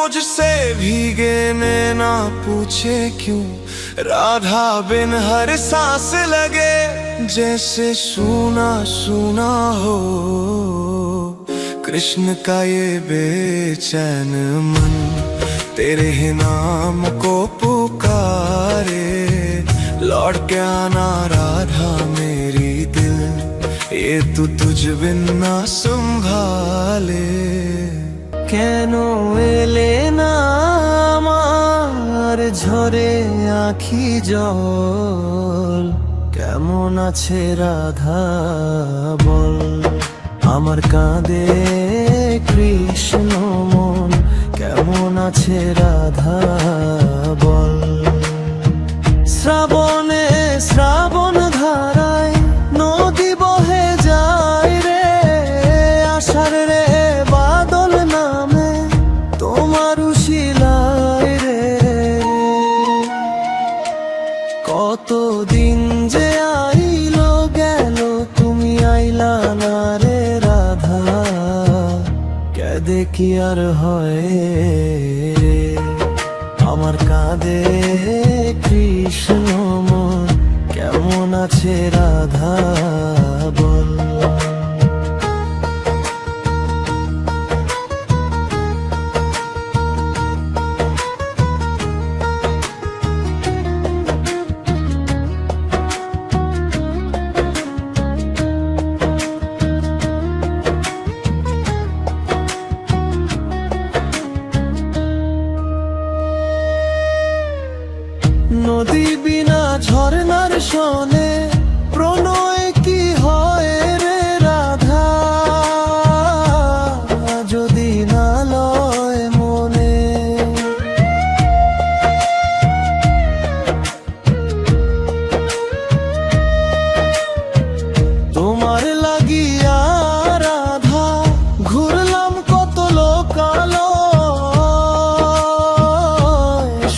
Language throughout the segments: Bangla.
मुझसे भीगे नैना पूछे क्यों, राधा बिन हर सांस लगे जैसे सूना सूना हो। कृष्ण का ये बेचैन मन तेरे ही नाम को पुकारे। लौट के आना राधा मेरी दिल, ये तू तुझ बिन ना संभाले। কেনো এলে না আমার ঝরে আঁখি জল, কেমন আছে রাধা বল। আমার কাঁদে কৃষ্ণ মন, কেমন আছে রাধা বল। শ্রাবণে শ্রাবণ ধারায় নদী বহে যায় রে, আষাঢ় রে বাদল নামে তোমার শিলায় রে। কতদিন যে আইলো গেল তুমি আইলা না রে রাধা, কেঁদে কি আর হয় রে। আমার কাঁদে কৃষ্ণ মন, কেমন আছে রাধা বল। নদী বিনা ঝরনার শোনে প্রণয় কি হয় রে রাধা, যদি না লয় মনে। তোমার লাগিয়া রাধা ঘুরলাম কত লোকালো,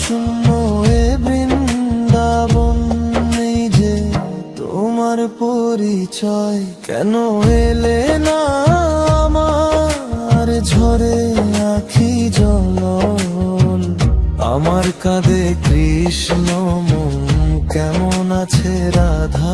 শূন্য পরিচয়। কেন এলে না আমার ঝরে আঁখি জল, আমার কাঁধে কৃষ্ণ মন, কেমন আছে রাধা